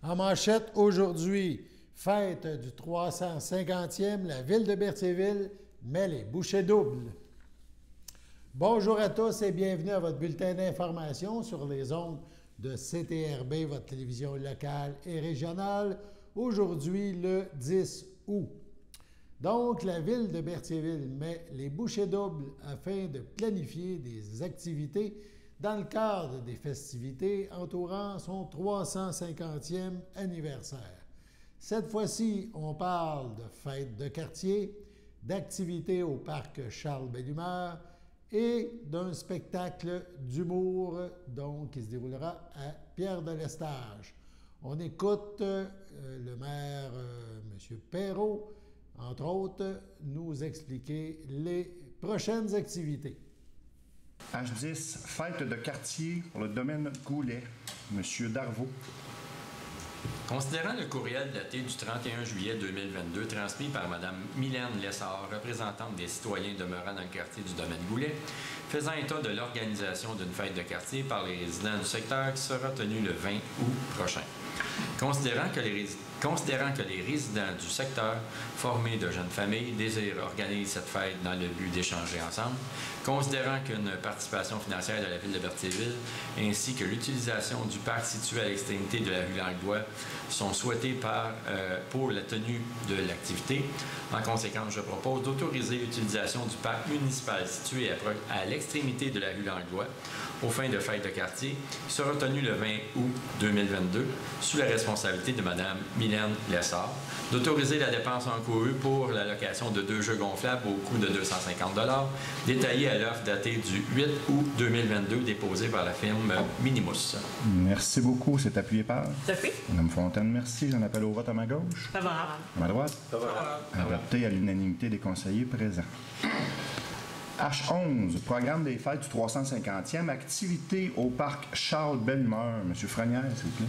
En manchette aujourd'hui, fête du 350e, la ville de Berthierville met les bouchées doubles. Bonjour à tous et bienvenue à votre bulletin d'information sur les ondes de CTRB, votre télévision locale et régionale, aujourd'hui le 10 août. Donc, la ville de Berthierville met les bouchées doubles afin de planifier des activités dans le cadre des festivités entourant son 350e anniversaire. Cette fois-ci, on parle de fêtes de quartier, d'activités au parc Charles-Bellumeur et d'un spectacle d'humour donc, qui se déroulera à Pierre-de-l'Estage. On écoute le maire, M. Perrault, entre autres, nous expliquer les prochaines activités. H10, fête de quartier pour le domaine Goulet. M. Darvaux. Considérant le courriel daté du 31 juillet 2022 transmis par Mme Mylène Lessard, représentante des citoyens demeurant dans le quartier du domaine Goulet, faisant état de l'organisation d'une fête de quartier par les résidents du secteur qui sera tenue le 20 août prochain. Considérant que les résidents du secteur, formés de jeunes familles, désirent organiser cette fête dans le but d'échanger ensemble, considérant qu'une participation financière de la ville de Berthierville ainsi que l'utilisation du parc situé à l'extrémité de la rue Langlois sont souhaités pour la tenue de l'activité. En conséquence, je propose d'autoriser l'utilisation du parc municipal situé à l'extrémité de la rue Langlois aux fins de fête de quartier, qui sera tenu le 20 août 2022 sous la responsabilité de Mme Mylène Lessard, d'autoriser la dépense encourue pour la location de 2 jeux gonflables au coût de 250 $, détaillé à l'offre datée du 8 août 2022 déposée par la firme Minimus. Merci beaucoup. C'est appuyé par? Tout à fait. Mme Fontaine, merci. J'en appelle au vote à ma gauche. Favorable. À ma droite? Favorable. Adopté à l'unanimité des conseillers présents. H11, programme des fêtes du 350e, activité au parc Charles-Bellumeur. M. Frenière, s'il vous plaît.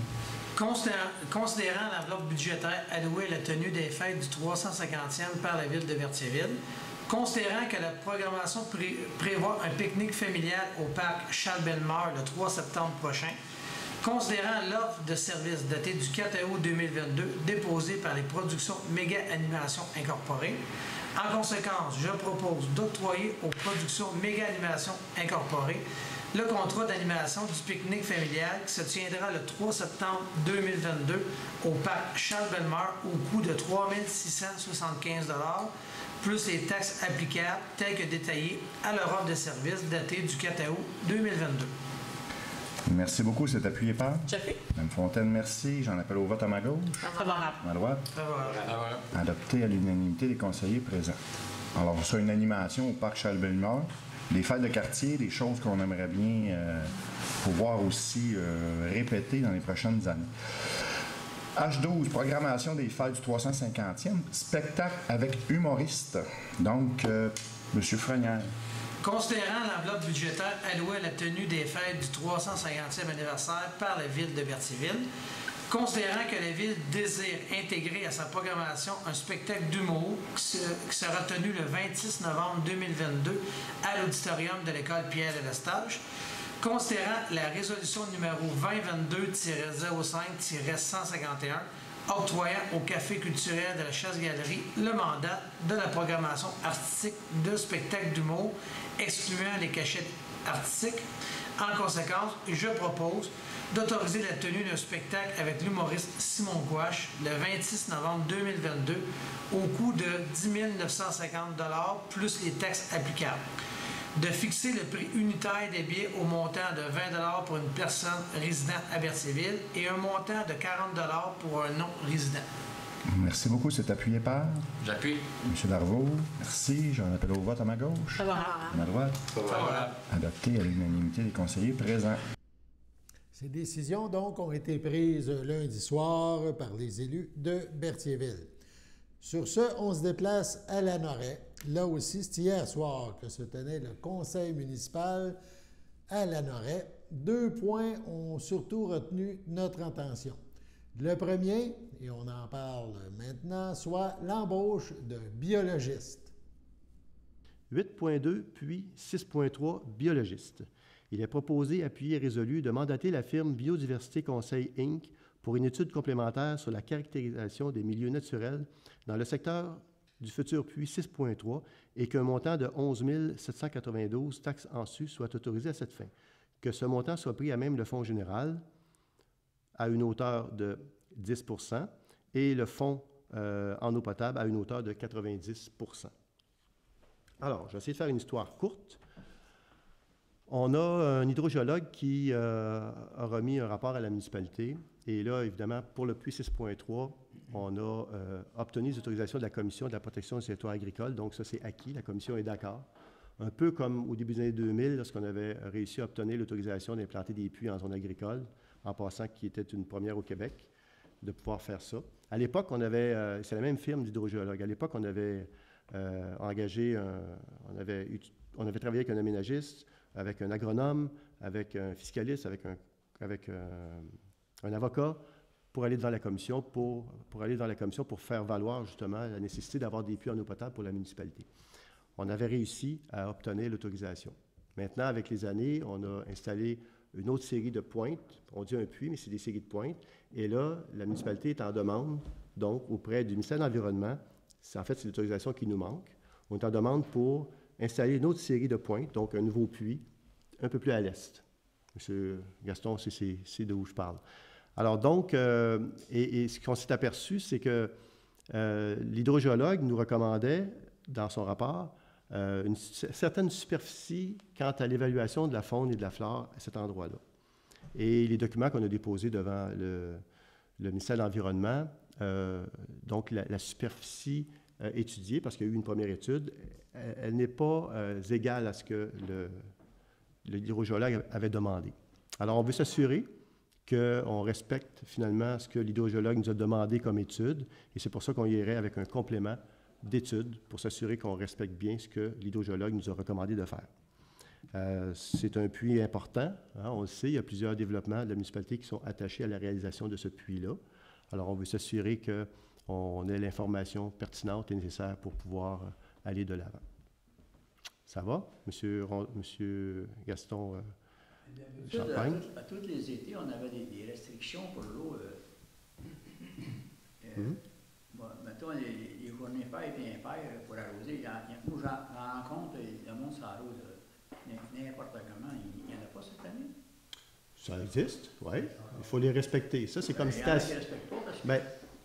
Considérant l'enveloppe budgétaire allouée à la tenue des fêtes du 350e par la ville de Berthierville, considérant que la programmation prévoit un pique-nique familial au parc Charles-Bellumeur le 3 septembre prochain, considérant l'offre de services datée du 4 août 2022 déposée par les productions Méga Animation Incorporées, en conséquence, je propose d'octroyer aux productions Méga Animation Incorporées le contrat d'animation du pique-nique familial qui se tiendra le 3 septembre 2022 au parc Charles-Bellumeur au coût de 3 675 $, plus les taxes applicables telles que détaillées à leur offre de service datée du 4 août 2022. Merci beaucoup. C'est appuyé par? Tout à fait. Mme Fontaine, merci. J'en appelle au vote à ma gauche. Favorable. À ma droite? Favorable. Adopté à l'unanimité des conseillers présents. Alors, c'est une animation au parc Charles-Bellumeur. Des fêtes de quartier, des choses qu'on aimerait bien pouvoir aussi répéter dans les prochaines années. H12, programmation des fêtes du 350e, spectacle avec humoriste. Donc, M. Frenière. Considérant l'enveloppe budgétaire allouée à la tenue des fêtes du 350e anniversaire par la ville de Berthierville, considérant que la ville désire intégrer à sa programmation un spectacle d'humour qui sera tenu le 26 novembre 2022 à l'auditorium de l'école Pierre-de-l'Estage, considérant la résolution numéro 2022-05-151 octroyant au Café culturel de la Chasse-Galerie le mandat de la programmation artistique de spectacles d'humour, excluant les cachettes artistiques. En conséquence, je propose d'autoriser la tenue d'un spectacle avec l'humoriste Simon Gouache le 26 novembre 2022 au coût de 10 950 $ plus les taxes applicables. De fixer le prix unitaire des billets au montant de 20 $ pour une personne résidant à Berthierville et un montant de 40 $ pour un non-résident. Merci beaucoup. C'est appuyé par? J'appuie. M. Darvaux, merci. J'en appelle au vote à ma gauche. Favorable. À ma droite? Favorable. Adopté à l'unanimité des conseillers présents. Ces décisions, donc, ont été prises lundi soir par les élus de Berthierville. Sur ce, on se déplace à Lanoraie. Là aussi, c'est hier soir que se tenait le conseil municipal à Lanoraie. 2 points ont surtout retenu notre attention. Le premier, et on en parle maintenant, soit l'embauche de biologistes. 8.2 puis 6.3 biologistes. Il est proposé, appuyé et résolu de mandater la firme Biodiversité Conseil Inc. pour une étude complémentaire sur la caractérisation des milieux naturels dans le secteur du futur puits 6.3 et qu'un montant de 11 792 taxes en sus soit autorisé à cette fin. Que ce montant soit pris à même le fonds général à une hauteur de 10 % et le fonds en eau potable à une hauteur de 90 %. Alors, je vais essayer de faire une histoire courte. On a un hydrogéologue qui a remis un rapport à la municipalité. Et là, évidemment, pour le puits 6.3, on a obtenu les autorisations de la Commission de la protection du territoire agricole. Donc, ça, c'est acquis. La Commission est d'accord. Un peu comme au début des années 2000, lorsqu'on avait réussi à obtenir l'autorisation d'implanter des puits en zone agricole, en passant, qui était une première au Québec, de pouvoir faire ça. À l'époque, on avait, c'est la même firme d'hydrogéologue. À l'époque, on avait engagé, on avait travaillé avec un aménagiste, avec un agronome, avec un fiscaliste, avec un avocat, pour aller devant la commission, pour faire valoir justement la nécessité d'avoir des puits en eau potable pour la municipalité. On avait réussi à obtenir l'autorisation. Maintenant, avec les années, on a installé une autre série de pointes. On dit un puits, mais c'est des séries de pointes. Et là, la municipalité est en demande, donc, auprès du ministère de l'Environnement. En fait, c'est l'autorisation qui nous manque. On est en demande pour installer une autre série de pointes, donc un nouveau puits, un peu plus à l'est. M. Gaston, c'est d'où je parle. Alors donc, et ce qu'on s'est aperçu, c'est que l'hydrogéologue nous recommandait, dans son rapport, une certaine superficie quant à l'évaluation de la faune et de la flore à cet endroit-là. Et les documents qu'on a déposés devant le ministère de l'Environnement, donc la superficie étudiée, parce qu'il y a eu une première étude, elle n'est pas égale à ce que l'hydrogéologue avait demandé. Alors, on veut s'assurer qu'on respecte finalement ce que l'hydrogéologue nous a demandé comme étude, et c'est pour ça qu'on irait avec un complément d'études pour s'assurer qu'on respecte bien ce que l'hydrogéologue nous a recommandé de faire. C'est un puits important, hein, on le sait, il y a plusieurs développements de la municipalité qui sont attachés à la réalisation de ce puits-là. Alors, on veut s'assurer qu'on ait l'information pertinente et nécessaire pour pouvoir aller de l'avant. Ça va, Monsieur Gaston Champagne? À tous les étés, on avait des restrictions pour l'eau. Bon, mettons, les journées paires et impaires pour arroser. Moi, j'en rencontre, le monde s'arrose n'importe comment. Il n'y en a pas cette année? Ça existe, oui. Il faut les respecter. Ça, c'est comme citation. Ben,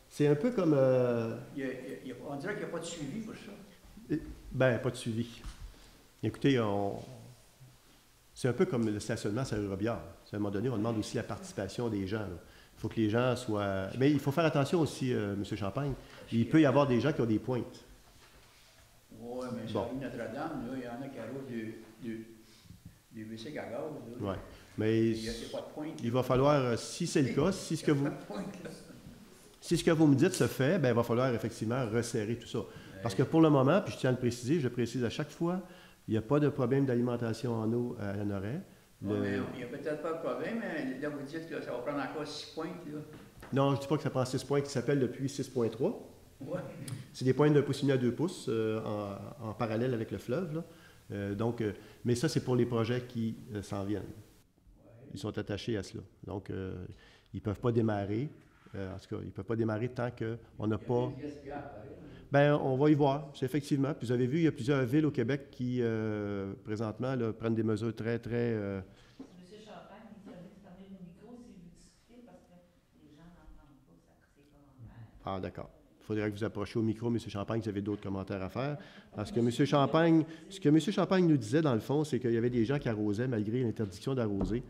c'est un peu comme... on dirait qu'il n'y a pas de suivi pour ça. Bien, pas de suivi. Écoutez, c'est un peu comme le stationnement sur la rue Robillard. À un moment donné, on demande aussi la participation des gens. Il faut que les gens soient... Mais il faut faire attention aussi, M. Champagne. Il peut y avoir des gens qui ont des pointes. Oui, mais sur Notre-Dame, il y en a qui arrosent des bicycles à gaz. Oui, mais il n'y a pas de pointe. Il va falloir, si c'est le cas, si ce que vous me dites se fait, bien, il va falloir effectivement resserrer tout ça. Parce que pour le moment, puis je tiens à le préciser, je précise à chaque fois, il n'y a pas de problème d'alimentation en eau à Lanoraie. Oui, mais il n'y a peut-être pas de problème, mais là, vous dites que ça va prendre encore 6 pointes. Là. Non, je ne dis pas que ça prend 6 points, qui s'appelle le puits 6.3. Ouais. C'est des pointes d'un pouce et demi à 2 pouces en parallèle avec le fleuve. Là. Mais ça, c'est pour les projets qui s'en viennent. Ouais. Ils sont attachés à cela. Donc, ils ne peuvent pas démarrer. En tout cas, ils ne peuvent pas démarrer tant qu'on n'a pas... Bien, on va y voir, c'est effectivement. Puis vous avez vu, il y a plusieurs villes au Québec qui, présentement, là, prennent des mesures très, très... M. Champagne, il fallait fermer le micro si vous discutez parce que les gens n'entendent pas ses commentaires. Ah, d'accord. Il faudrait que vous approchiez au micro, M. Champagne, si vous avez d'autres commentaires à faire. Parce que M. Champagne, ce que M. Champagne nous disait, dans le fond, c'est qu'il y avait des gens qui arrosaient malgré l'interdiction d'arroser,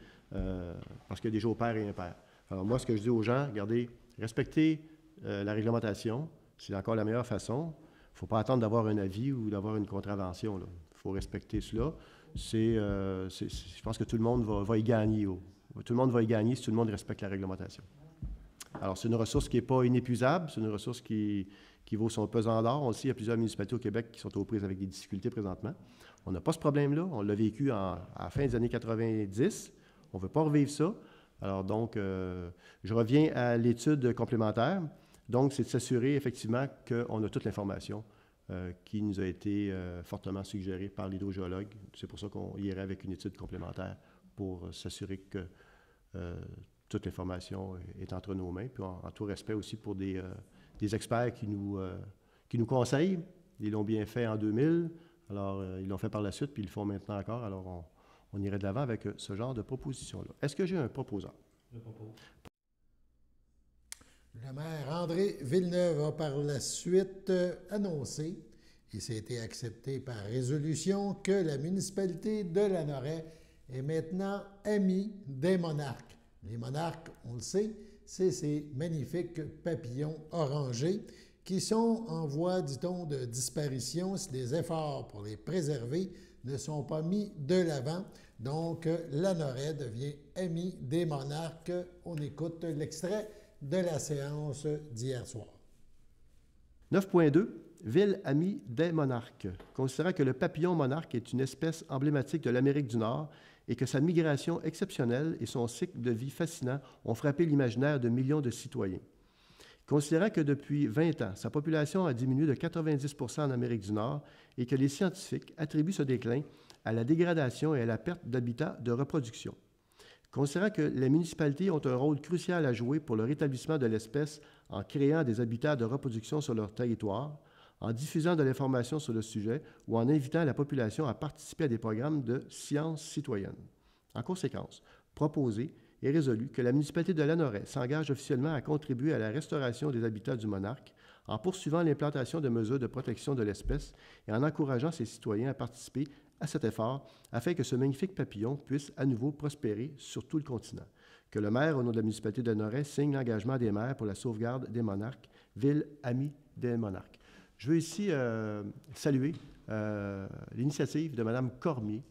parce qu'il y a des jours pairs et impairs. Alors moi, ce que je dis aux gens, regardez, respectez la réglementation. C'est encore la meilleure façon. Il ne faut pas attendre d'avoir un avis ou d'avoir une contravention. Il faut respecter cela. Je pense que tout le monde va y gagner. Tout le monde va y gagner si tout le monde respecte la réglementation. Alors, c'est une ressource qui n'est pas inépuisable. C'est une ressource qui vaut son pesant d'or. On le sait, il y a plusieurs municipalités au Québec qui sont aux prises avec des difficultés présentement. On n'a pas ce problème-là. On l'a vécu à la fin des années 90. On ne veut pas revivre ça. Alors donc, je reviens à l'étude complémentaire. Donc, c'est de s'assurer effectivement qu'on a toute l'information qui nous a été fortement suggérée par l'hydrogéologue. C'est pour ça qu'on irait avec une étude complémentaire pour s'assurer que toute l'information est entre nos mains, puis en tout respect aussi pour des experts qui nous conseillent. Ils l'ont bien fait en 2000, alors ils l'ont fait par la suite, puis ils le font maintenant encore. Alors, on irait de l'avant avec ce genre de proposition-là. Est-ce que j'ai un proposant? Je propose. Le maire André Villeneuve a par la suite annoncé, et ça a été accepté par résolution, que la municipalité de Lanoraie est maintenant amie des monarques. Les monarques, on le sait, c'est ces magnifiques papillons orangés qui sont en voie, dit-on, de disparition si les efforts pour les préserver ne sont pas mis de l'avant. Donc, Lanoraie devient amie des monarques. On écoute l'extrait de la séance d'hier soir. 9.2. Ville amie des monarques. Considérant que le papillon monarque est une espèce emblématique de l'Amérique du Nord et que sa migration exceptionnelle et son cycle de vie fascinant ont frappé l'imaginaire de millions de citoyens. Considérant que depuis 20 ans, sa population a diminué de 90 % en Amérique du Nord et que les scientifiques attribuent ce déclin à la dégradation et à la perte d'habitats de reproduction. Considérant que les municipalités ont un rôle crucial à jouer pour le rétablissement de l'espèce en créant des habitats de reproduction sur leur territoire, en diffusant de l'information sur le sujet ou en invitant la population à participer à des programmes de sciences citoyennes. En conséquence, proposé et résolu que la municipalité de Lanoraie s'engage officiellement à contribuer à la restauration des habitats du monarque en poursuivant l'implantation de mesures de protection de l'espèce et en encourageant ses citoyens à participer à cet effort afin que ce magnifique papillon puisse à nouveau prospérer sur tout le continent. Que le maire, au nom de la municipalité de Lanoraie, signe l'engagement des maires pour la sauvegarde des monarques, ville amie des monarques. Je veux ici saluer l'initiative de Mme Cormier.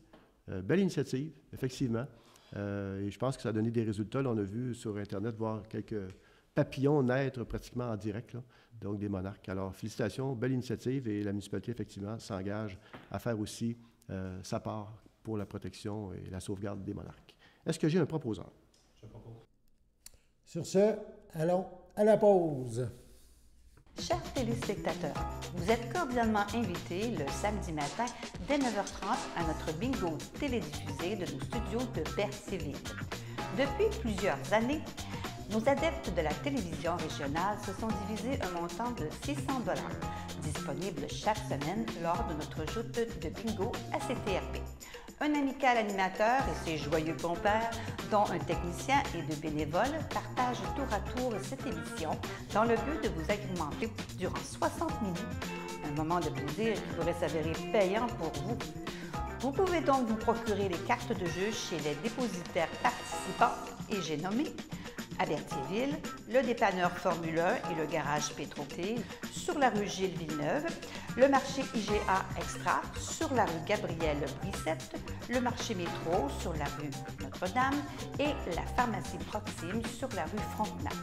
Belle initiative, effectivement. Et je pense que ça a donné des résultats. Là, on a vu sur Internet voir quelques papillons naître pratiquement en direct, là, donc des monarques. Alors, félicitations, belle initiative et la municipalité, effectivement, s'engage à faire aussi sa part pour la protection et la sauvegarde des monarques. Est-ce que j'ai un proposant? Je propose. Sur ce, allons à la pause. Chers téléspectateurs, vous êtes cordialement invités le samedi matin dès 9h30 à notre bingo télédiffusé de nos studios de Berthierville. Depuis plusieurs années, nos adeptes de la télévision régionale se sont divisés un montant de 600 $, disponible chaque semaine lors de notre joute de bingo à CTRP. Un amical animateur et ses joyeux compères, dont un technicien et deux bénévoles, partagent tour à tour cette émission dans le but de vous agrémenter durant 60 minutes. Un moment de plaisir qui pourrait s'avérer payant pour vous. Vous pouvez donc vous procurer les cartes de jeu chez les dépositaires participants et j'ai nommé à Berthierville, le dépanneur Formule 1 et le garage Pétroté, sur la rue Gilles Villeneuve, le marché IGA Extra sur la rue Gabrielle Brissette, le marché Métro sur la rue Notre-Dame et la pharmacie Proxime sur la rue Frontenac.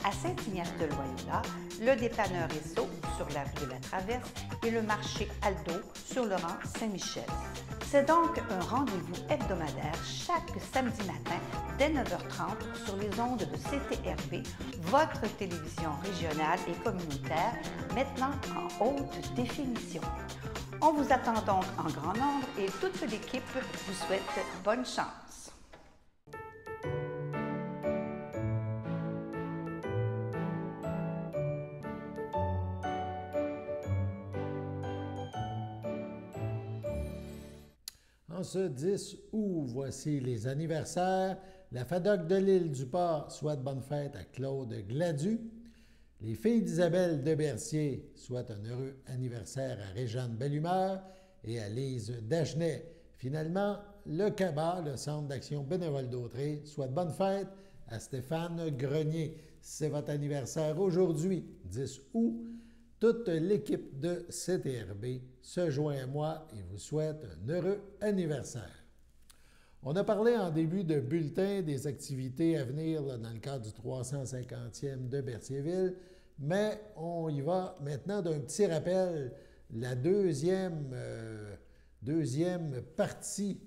À Saint-Ignace-de-Loyola, le dépanneur Esso sur la rue de la Traverse et le marché Aldo sur le rang Saint-Michel. C'est donc un rendez-vous hebdomadaire chaque samedi matin dès 9h30 sur les ondes de CTRP, votre télévision régionale et communautaire, maintenant en haute définition. On vous attend donc en grand nombre et toute l'équipe vous souhaite bonne chance. En ce 10 août, voici les anniversaires. La FADOC de l'île du Port souhaite bonne fête à Claude Gladu. Les filles d'Isabelle de Bercier souhaitent un heureux anniversaire à Réjeanne Bellumeur et à Lise Dagenet. Finalement, le CABA, le Centre d'action bénévole d'Autrey, souhaite bonne fête à Stéphane Grenier. C'est votre anniversaire aujourd'hui, 10 août. Toute l'équipe de CTRB se joint à moi et vous souhaite un heureux anniversaire. On a parlé en début de bulletin des activités à venir là, dans le cadre du 350e de Berthierville, mais on y va maintenant d'un petit rappel. La deuxième partie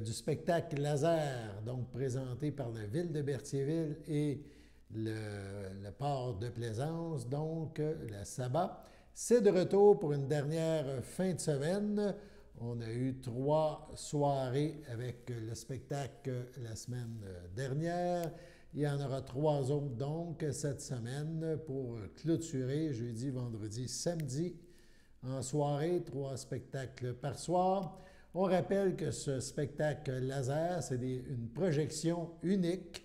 du spectacle laser, donc présenté par la ville de Berthierville et le port de Plaisance, donc la SABA, c'est de retour pour une dernière fin de semaine. On a eu 3 soirées avec le spectacle la semaine dernière Il y en aura 3 autres, donc, cette semaine pour clôturer jeudi, vendredi, samedi. En soirée, 3 spectacles par soir. On rappelle que ce spectacle laser, c'est une projection unique.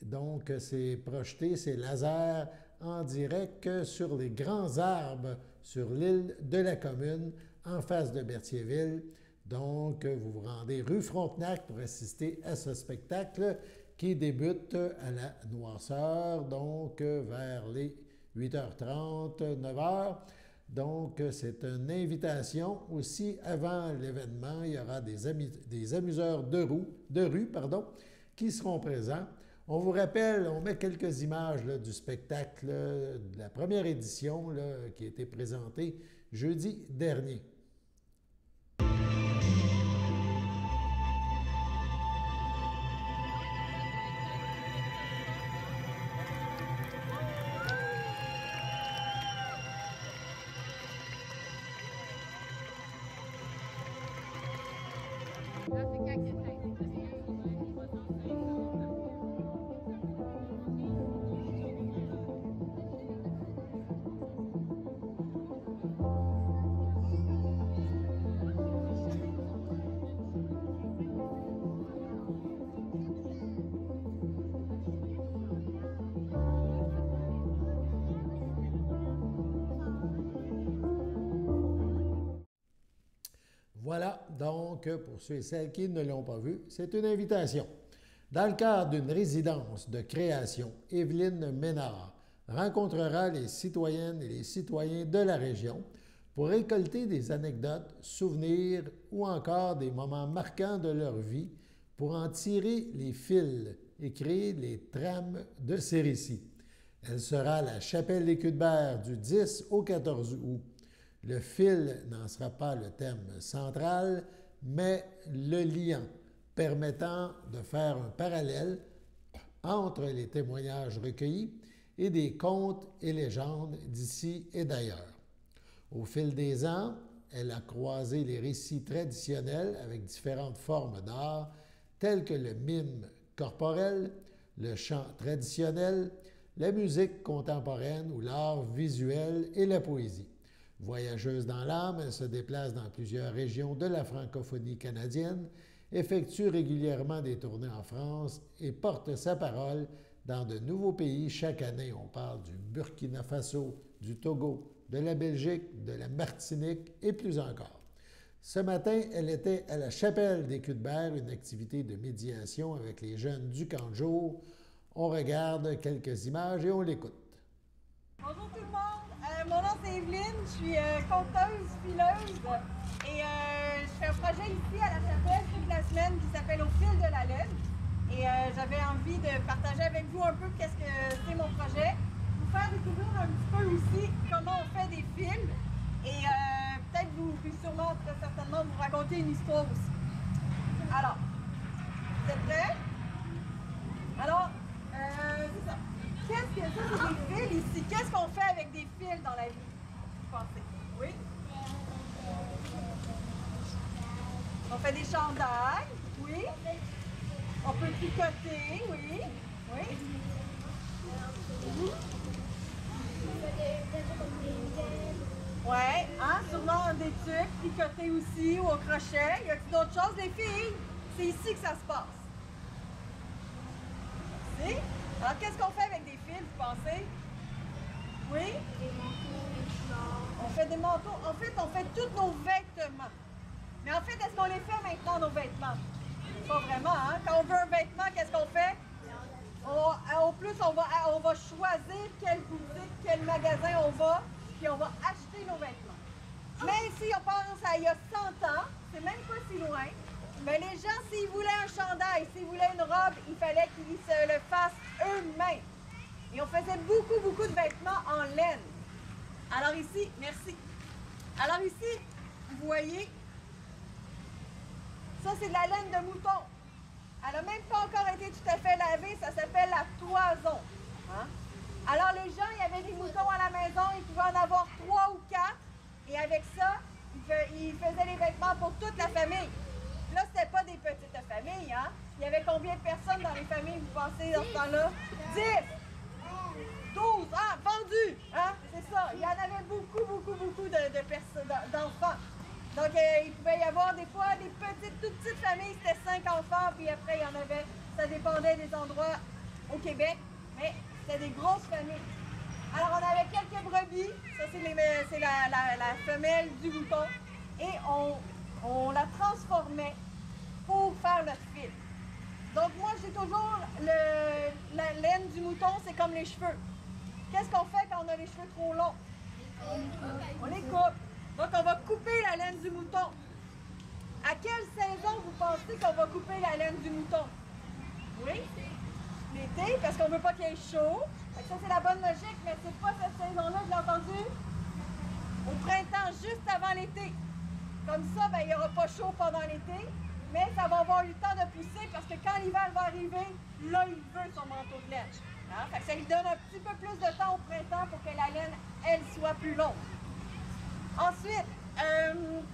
Donc, c'est projeté, c'est laser en direct sur les grands arbres sur l'île de la Commune, en face de Berthierville. Donc, vous vous rendez rue Frontenac pour assister à ce spectacle qui débute à la noirceur, donc vers les 8h30, 9h. Donc, c'est une invitation. Aussi, avant l'événement, il y aura des amuseurs de rue, qui seront présents. On vous rappelle, on met quelques images là, du spectacle de la première édition là, qui a été présentée jeudi dernier. Voilà, donc, pour ceux et celles qui ne l'ont pas vu, c'est une invitation. Dans le cadre d'une résidence de création, Evelyne Ménard rencontrera les citoyennes et les citoyens de la région pour récolter des anecdotes, souvenirs ou encore des moments marquants de leur vie pour en tirer les fils et créer les trames de ces récits. Elle sera à la Chapelle des Cuthberts du 10 au 14 août. Le fil n'en sera pas le thème central, mais le liant permettant de faire un parallèle entre les témoignages recueillis et des contes et légendes d'ici et d'ailleurs. Au fil des ans, elle a croisé les récits traditionnels avec différentes formes d'art, telles que le mime corporel, le chant traditionnel, la musique contemporaine ou l'art visuel et la poésie. Voyageuse dans l'âme, elle se déplace dans plusieurs régions de la francophonie canadienne, effectue régulièrement des tournées en France et porte sa parole dans de nouveaux pays chaque année. On parle du Burkina Faso, du Togo, de la Belgique, de la Martinique et plus encore. Ce matin, elle était à la Chapelle des Cuthberts, une activité de médiation avec les jeunes du camp de jour. On regarde quelques images et on l'écoute. Bonjour tout le monde, mon nom c'est Evelyne, je suis conteuse, fileuse et je fais un projet ici à la chapelle toute la semaine qui s'appelle Au fil de la laine et j'avais envie de partager avec vous un peu qu'est-ce que c'est mon projet, vous faire découvrir un petit peu aussi comment on fait des films et peut-être puis sûrement très certainement vous raconter une histoire aussi. Alors, vous êtes prêts? Alors, c'est ça. Qu'est-ce que ça, c'est des fils ici? Qu'est-ce qu'on fait avec des fils dans la vie? Vous pensez? Oui? On fait des chandails, oui. On peut tricoter, oui. Oui. Ouais, hein? Sûrement des trucs, tricoter aussi ou au crochet. Y a-t-il d'autres choses, les filles? C'est ici que ça se passe. Merci. Alors, qu'est-ce qu'on fait avec des fils, vous pensez? Oui? Des manteaux. On fait des manteaux. En fait, on fait tous nos vêtements. Mais en fait, est-ce qu'on les fait maintenant, nos vêtements? Pas vraiment, hein? Quand on veut un vêtement, qu'est-ce qu'on fait? Au plus, on va choisir quelle boutique, quel magasin on va, puis on va acheter nos vêtements. Mais si on pense à il y a 100 ans, c'est même pas si loin, mais les gens, s'ils voulaient un chandail, s'ils voulaient une robe, il fallait qu'ils se le fassent eux-mêmes. Et on faisait beaucoup de vêtements en laine. Alors ici, merci. Alors ici, vous voyez, ça c'est de la laine de mouton. Elle n'a même pas encore été tout à fait lavée, ça s'appelle la toison. Hein? Alors les gens, il y avait des moutons à la maison, ils pouvaient en avoir 3 ou 4. Et avec ça, ils faisaient les vêtements pour toute la famille. Là, c'était pas des petites familles, hein? Il y avait combien de personnes dans les familles, vous pensez, dans ce temps-là? 10, 12, ah, vendus, hein? C'est ça. Il y en avait beaucoup d'enfants. Donc, il pouvait y avoir des fois des toutes petites familles, c'était 5 enfants, puis après, il y en avait, ça dépendait des endroits au Québec, mais c'était des grosses familles. Alors, on avait quelques brebis, ça c'est la femelle du mouton, et on la transformait pour faire notre fil. Donc, moi, j'ai toujours la laine du mouton, c'est comme les cheveux. Qu'est-ce qu'on fait quand on a les cheveux trop longs? On les coupe. Donc, on va couper la laine du mouton. À quelle saison vous pensez qu'on va couper la laine du mouton? Oui? L'été, parce qu'on ne veut pas qu'il y ait chaud. Ça, c'est la bonne logique, mais c'est pas cette saison-là, je l'ai entendu. Au printemps, juste avant l'été. Comme ça, ben, il n'y aura pas chaud pendant l'été, mais ça va avoir eu le temps de pousser parce que quand l'hiver va arriver, là, il veut son manteau de laine. Hein? Fait que ça lui donne un petit peu plus de temps au printemps pour que la laine, elle, soit plus longue. Ensuite,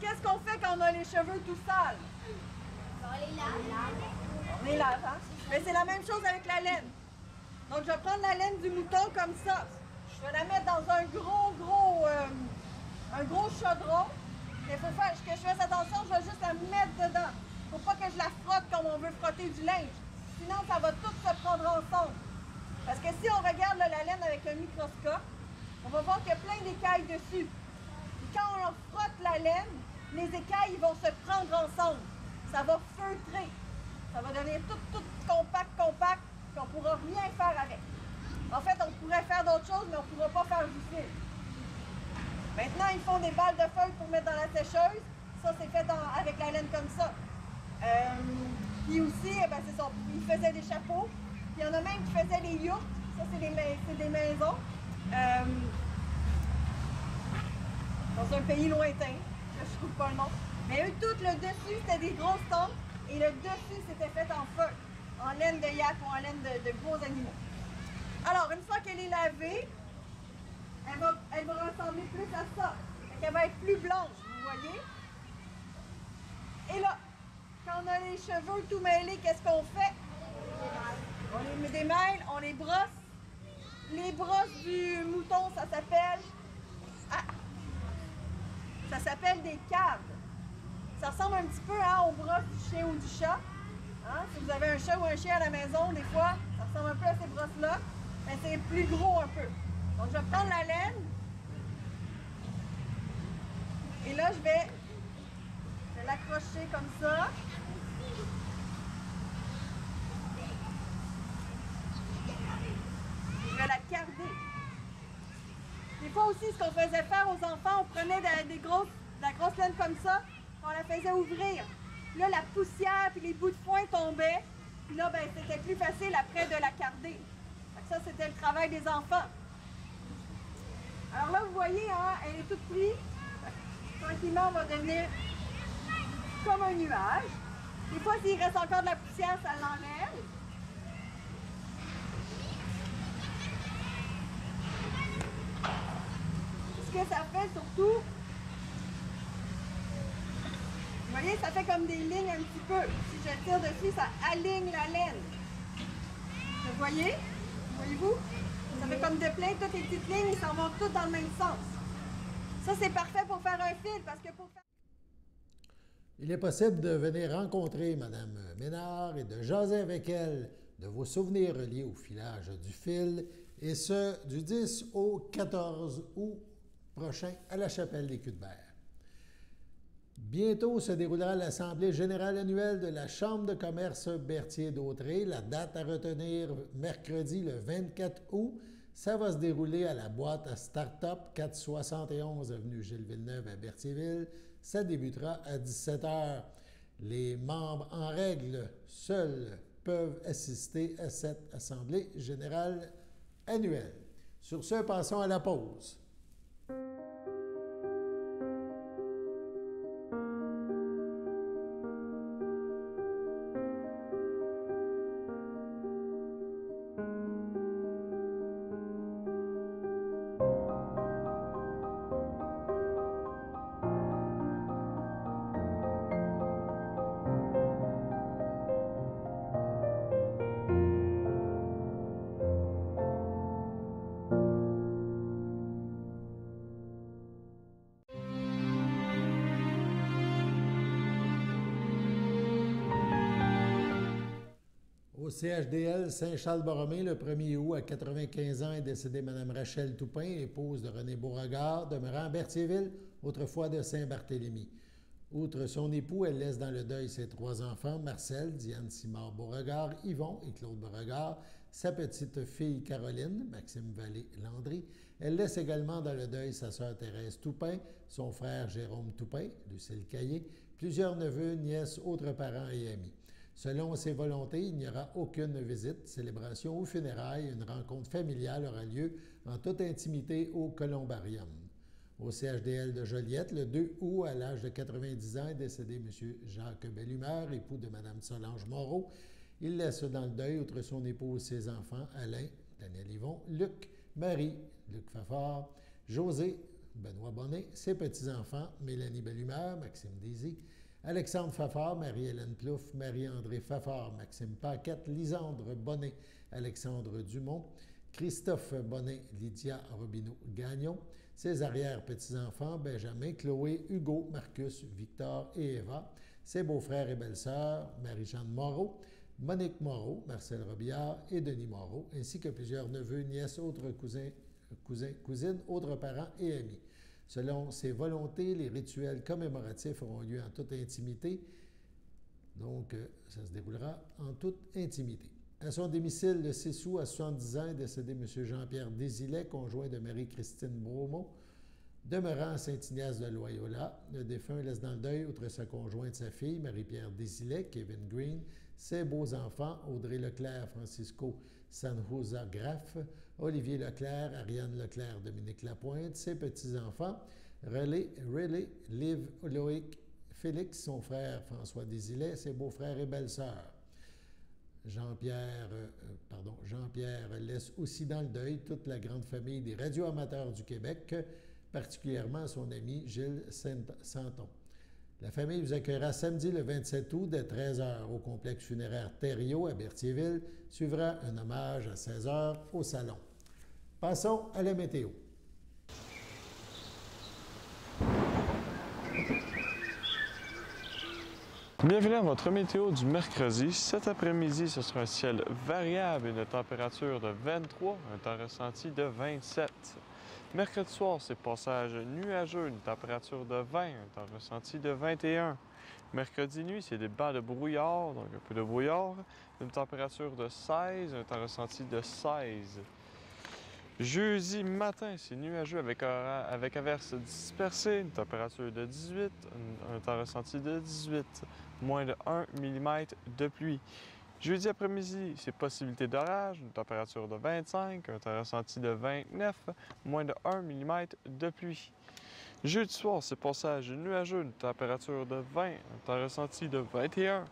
qu'est-ce qu'on fait quand on a les cheveux tout sales? On les lave. On les lave, hein? Mais c'est la même chose avec la laine. Donc, je vais prendre la laine du mouton comme ça. Je vais la mettre dans un gros chaudron. Il faut faire que je fasse attention, je vais juste la mettre dedans. Il ne faut pas que je la frotte comme on veut frotter du linge. Sinon, ça va tout se prendre ensemble. Parce que si on regarde là, la laine avec un microscope, on va voir qu'il y a plein d'écailles dessus. Et quand on frotte la laine, les écailles vont se prendre ensemble. Ça va feutrer. Ça va devenir tout compact, puis on ne pourra rien faire avec. En fait, on pourrait faire d'autres choses, mais on ne pourra pas faire du fil. Maintenant, ils font des balles de feuilles pour mettre dans la sécheuse. Ça, c'est fait avec la laine comme ça. Puis aussi, ben, c'est ça, ils faisaient des chapeaux. Puis il y en a même qui faisaient des yourtes. Ça, c'est des maisons. Dans un pays lointain. Je ne trouve pas le nom. Mais eux, tout le dessus, c'était des grosses tentes. Et le dessus, c'était fait en feuilles. En laine de yak ou en laine de gros animaux. Alors, une fois qu'elle est lavée, elle va ressembler plus à ça. Elle va être plus blanche, vous voyez? Et là, quand on a les cheveux tout mêlés, qu'est-ce qu'on fait? On les démêle, on les brosse. Les brosses du mouton, ça s'appelle... Ah! Ça s'appelle des caves. Ça ressemble un petit peu aux brosses du chien ou du chat. Hein? Si vous avez un chat ou un chien à la maison, des fois, ça ressemble un peu à ces brosses-là, mais c'est plus gros un peu. Donc, je vais prendre la laine. Et là, je vais l'accrocher comme ça. Je vais la carder. Des fois aussi, ce qu'on faisait faire aux enfants, on prenait de la grosse laine comme ça, on la faisait ouvrir. Là, la poussière et les bouts de foin tombaient. Puis là, ben, c'était plus facile après de la carder. Ça, c'était le travail des enfants. Alors là, vous voyez, hein, elle est toute prise. Tranquillement, on va devenir comme un nuage. Des fois, s'il reste encore de la poussière, ça l'enlève. Ce que ça fait surtout, vous voyez, ça fait comme des lignes un petit peu. Si je tire dessus, ça aligne la laine. Vous voyez? Voyez-vous? Ça fait comme de plein, toutes les petites lignes, ils s'en vont toutes dans le même sens. Ça, c'est parfait pour faire un fil, parce que pour faire... Il est possible de venir rencontrer Mme Ménard et de jaser avec elle de vos souvenirs reliés au filage du fil, et ce, du 10 au 14 août prochain à la Chapelle des Culs-de-Berre. Bientôt se déroulera l'Assemblée générale annuelle de la Chambre de commerce Berthier-Dautré. La date à retenir, mercredi le 24 août. Ça va se dérouler à la boîte à Start-up 471 avenue Gilles-Villeneuve à Berthierville. Ça débutera à 17h. Les membres en règle seuls peuvent assister à cette Assemblée générale annuelle. Sur ce, passons à la pause. CHDL Saint-Charles-Borromée, le 1er août, à 95 ans, est décédée Mme Rachel Toupin, épouse de René Beauregard, demeurant à Berthierville, autrefois de Saint-Barthélemy. Outre son époux, elle laisse dans le deuil ses 3 enfants, Marcel, Diane Simard-Beauregard, Yvon et Claude Beauregard, sa petite-fille Caroline, Maxime Vallée-Landry. Elle laisse également dans le deuil sa sœur Thérèse Toupin, son frère Jérôme Toupin, Lucille Caillé, plusieurs neveux, nièces, autres parents et amis. Selon ses volontés, il n'y aura aucune visite, célébration ou funérailles. Une rencontre familiale aura lieu en toute intimité au Columbarium. Au CHDL de Joliette, le 2 août, à l'âge de 90 ans, est décédé M. Jacques Bellumeur, époux de Mme Solange Moreau. Il laisse dans le deuil, outre son épouse, ses enfants, Alain, Daniel Yvon, Luc, Marie, Luc Fafard, José, Benoît Bonnet, ses petits-enfants, Mélanie Bellumeur, Maxime Désy, Alexandre Fafard, Marie-Hélène Plouffe, Marie-André Fafard, Maxime Paquette, Lisandre Bonnet, Alexandre Dumont, Christophe Bonnet, Lydia Robineau-Gagnon, ses arrière-petits-enfants, Benjamin, Chloé, Hugo, Marcus, Victor et Eva, ses beaux-frères et belles-sœurs, Marie-Jeanne Moreau, Monique Moreau, Marcel Robillard et Denis Moreau, ainsi que plusieurs neveux, nièces, autres cousines, autres parents et amis. Selon ses volontés, les rituels commémoratifs auront lieu en toute intimité. Donc, ça se déroulera en toute intimité. À son domicile, le 6 août, à 70 ans, est décédé M. Jean-Pierre Désilet, conjoint de Marie-Christine Bromeau, demeurant à Saint-Ignace de Loyola. Le défunt laisse dans le deuil, outre sa conjointe, sa fille, Marie-Pierre Désilet, Kevin Green, ses beaux-enfants, Audrey Leclerc, Francisco Sanjouza Graff, Olivier Leclerc, Ariane Leclerc, Dominique Lapointe, ses petits-enfants, Relais, Liv, Loïc, Félix, son frère François Désilet, ses beaux-frères et belles-sœurs. Jean-Pierre laisse aussi dans le deuil toute la grande famille des radioamateurs du Québec, particulièrement son ami Gilles Santon. La famille vous accueillera samedi le 27 août dès 13h au complexe funéraire Thériault à Berthierville. Suivra un hommage à 16h au salon. Passons à la météo. Bienvenue à votre météo du mercredi. Cet après-midi, ce sera un ciel variable, une température de 23, un temps ressenti de 27. Mercredi soir, c'est passage nuageux, une température de 20, un temps ressenti de 21. Mercredi nuit, c'est des bancs de brouillard, donc un peu de brouillard, une température de 16, un temps ressenti de 16. Jeudi matin, c'est nuageux avec averses dispersées, une température de 18, un temps ressenti de 18, moins de 1 mm de pluie. Jeudi après-midi, c'est possibilité d'orage, une température de 25, un temps ressenti de 29, moins de 1 mm de pluie. Jeudi soir, c'est passage nuageux, une température de 20, un temps ressenti de 21.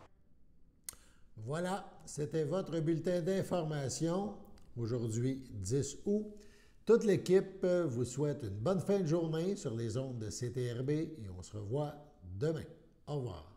Voilà, c'était votre bulletin d'information. Aujourd'hui, 10 août. Toute l'équipe vous souhaite une bonne fin de journée sur les ondes de CTRB et on se revoit demain. Au revoir.